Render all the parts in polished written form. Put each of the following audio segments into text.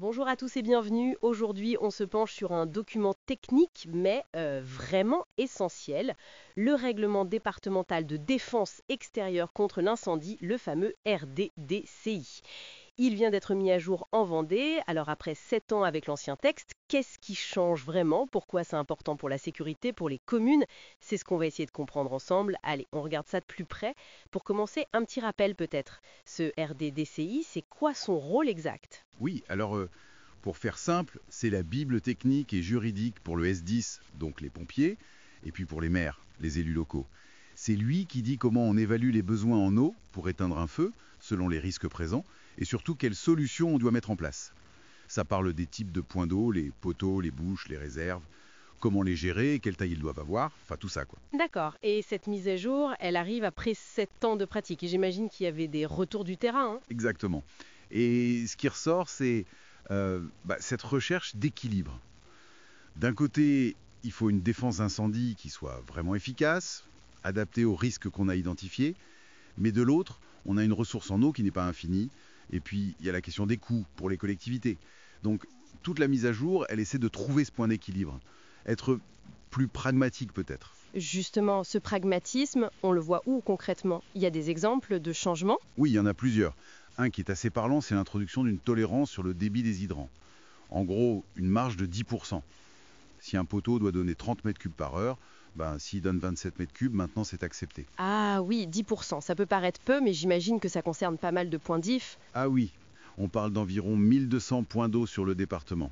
Bonjour à tous et bienvenue. Aujourd'hui, on se penche sur un document technique mais vraiment essentiel, le règlement départemental de défense extérieure contre l'incendie, le fameux RDDCI. Il vient d'être mis à jour en Vendée. Alors après 7 ans avec l'ancien texte, qu'est-ce qui change vraiment? Pourquoi c'est important pour la sécurité, pour les communes? C'est ce qu'on va essayer de comprendre ensemble. Allez, on regarde ça de plus près. Pour commencer, un petit rappel peut-être. Ce RDDCI, c'est quoi son rôle exact? Oui, alors pour faire simple, c'est la Bible technique et juridique pour le S10, donc les pompiers, et puis pour les maires, les élus locaux. C'est lui qui dit comment on évalue les besoins en eau pour éteindre un feu, selon les risques présents, et surtout quelles solutions on doit mettre en place. Ça parle des types de points d'eau, les poteaux, les bouches, les réserves, comment les gérer, quelle taille ils doivent avoir, enfin tout ça quoi. D'accord. Et cette mise à jour, elle arrive après 7 ans de pratique. Et j'imagine qu'il y avait des retours du terrain, hein. Exactement. Et ce qui ressort, c'est cette recherche d'équilibre. D'un côté, il faut une défense incendie qui soit vraiment efficace, adaptée aux risques qu'on a identifiés, mais de l'autre, on a une ressource en eau qui n'est pas infinie, et puis il y a la question des coûts pour les collectivités. Donc toute la mise à jour, elle essaie de trouver ce point d'équilibre, être plus pragmatique peut-être. Justement, ce pragmatisme, on le voit où concrètement? Il y a des exemples de changements? Oui, il y en a plusieurs. Un qui est assez parlant, c'est l'introduction d'une tolérance sur le débit des hydrants. En gros, une marge de 10%. Si un poteau doit donner 30 mètres cubes par heure, s'il donne 27 mètres cubes, maintenant c'est accepté. Ah oui, 10%. Ça peut paraître peu, mais j'imagine que ça concerne pas mal de points diff. Ah oui, on parle d'environ 1200 points d'eau sur le département.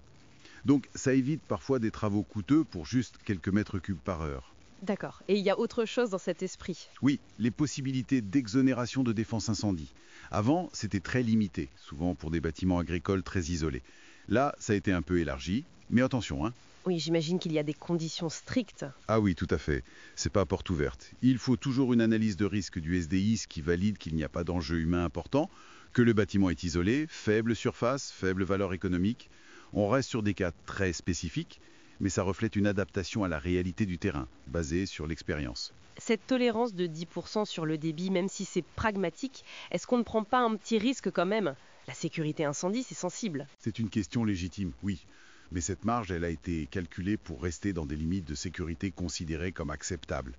Donc ça évite parfois des travaux coûteux pour juste quelques mètres cubes par heure. D'accord. Et il y a autre chose dans cet esprit. Oui, les possibilités d'exonération de défense incendie. Avant, c'était très limité, souvent pour des bâtiments agricoles très isolés. Là, ça a été un peu élargi, mais attention, hein. Oui, j'imagine qu'il y a des conditions strictes. Ah oui, tout à fait. C'est pas porte ouverte. Il faut toujours une analyse de risque du SDI qui valide qu'il n'y a pas d'enjeu humain important, que le bâtiment est isolé, faible surface, faible valeur économique. On reste sur des cas très spécifiques, mais ça reflète une adaptation à la réalité du terrain, basée sur l'expérience. Cette tolérance de 10% sur le débit, même si c'est pragmatique, est-ce qu'on ne prend pas un petit risque quand même? La sécurité incendie, c'est sensible. C'est une question légitime, oui. Mais cette marge, elle a été calculée pour rester dans des limites de sécurité considérées comme acceptables.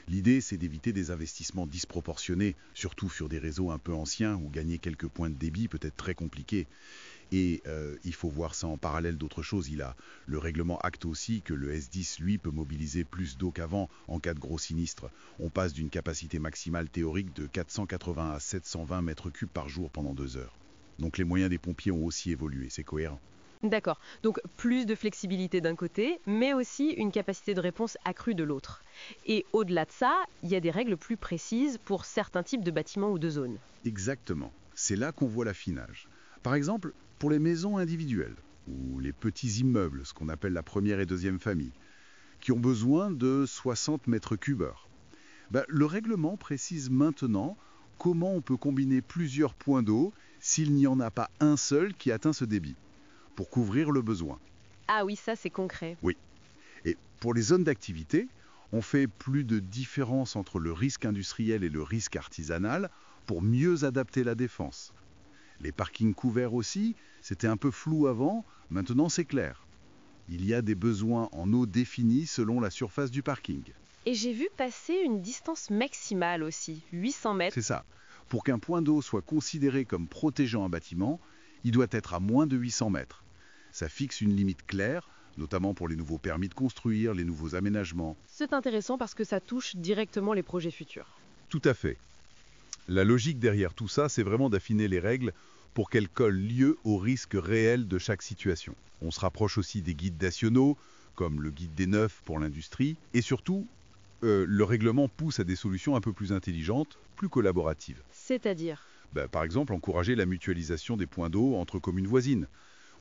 L'idée, c'est d'éviter des investissements disproportionnés, surtout sur des réseaux un peu anciens où gagner quelques points de débit peut être très compliqué. Et il faut voir ça en parallèle d'autres choses. Le règlement acte aussi que le S10, lui, peut mobiliser plus d'eau qu'avant en cas de gros sinistre. On passe d'une capacité maximale théorique de 480 à 720 mètres cubes par jour pendant 2 heures. Donc les moyens des pompiers ont aussi évolué, c'est cohérent. D'accord. Donc plus de flexibilité d'un côté, mais aussi une capacité de réponse accrue de l'autre. Et au-delà de ça, il y a des règles plus précises pour certains types de bâtiments ou de zones. Exactement. C'est là qu'on voit l'affinage. Par exemple, pour les maisons individuelles, ou les petits immeubles, ce qu'on appelle la première et deuxième famille, qui ont besoin de 60 mètres cubes heure. Le règlement précise maintenant comment on peut combiner plusieurs points d'eau s'il n'y en a pas un seul qui atteint ce débit, pour couvrir le besoin. Ah oui, ça c'est concret. Oui. Et pour les zones d'activité, on fait plus de différence entre le risque industriel et le risque artisanal pour mieux adapter la défense. Les parkings couverts aussi, c'était un peu flou avant, maintenant c'est clair. Il y a des besoins en eau définis selon la surface du parking. Et j'ai vu passer une distance maximale aussi, 800 mètres. C'est ça. Pour qu'un point d'eau soit considéré comme protégeant un bâtiment, il doit être à moins de 800 mètres. Ça fixe une limite claire, notamment pour les nouveaux permis de construire, les nouveaux aménagements. C'est intéressant parce que ça touche directement les projets futurs. Tout à fait. La logique derrière tout ça, c'est vraiment d'affiner les règles pour qu'elles collent lieu au risque réel de chaque situation. On se rapproche aussi des guides nationaux, comme le guide des neufs pour l'industrie, et surtout, le règlement pousse à des solutions un peu plus intelligentes, plus collaboratives. C'est-à-dire? Par exemple, encourager la mutualisation des points d'eau entre communes voisines.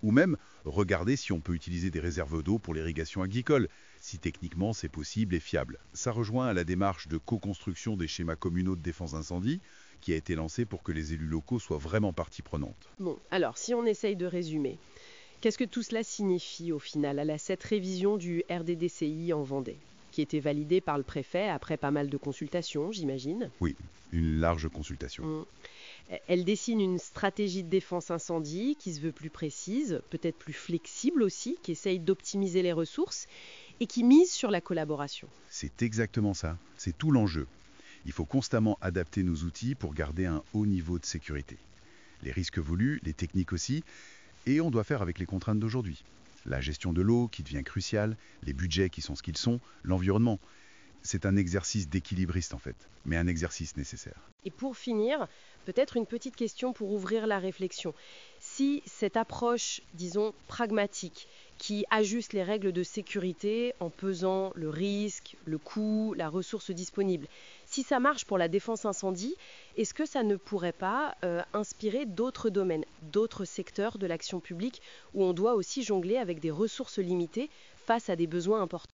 Ou même regarder si on peut utiliser des réserves d'eau pour l'irrigation agricole, si techniquement c'est possible et fiable. Ça rejoint à la démarche de co-construction des schémas communaux de défense incendie qui a été lancée pour que les élus locaux soient vraiment partie prenante. Bon, alors si on essaye de résumer, qu'est-ce que tout cela signifie au final à cette révision du RDDCI en Vendée, qui était validée par le préfet après pas mal de consultations, j'imagine? Oui, une large consultation. Elle dessine une stratégie de défense incendie qui se veut plus précise, peut-être plus flexible aussi, qui essaye d'optimiser les ressources et qui mise sur la collaboration. C'est exactement ça, c'est tout l'enjeu. Il faut constamment adapter nos outils pour garder un haut niveau de sécurité. Les risques voulus, les techniques aussi, et on doit faire avec les contraintes d'aujourd'hui. La gestion de l'eau qui devient cruciale, les budgets qui sont ce qu'ils sont, l'environnement. C'est un exercice d'équilibriste en fait, mais un exercice nécessaire. Et pour finir, peut-être une petite question pour ouvrir la réflexion. Si cette approche, disons, pragmatique, qui ajuste les règles de sécurité en pesant le risque, le coût, la ressource disponible, si ça marche pour la défense incendie, est-ce que ça ne pourrait pas inspirer d'autres domaines, d'autres secteurs de l'action publique où on doit aussi jongler avec des ressources limitées face à des besoins importants ?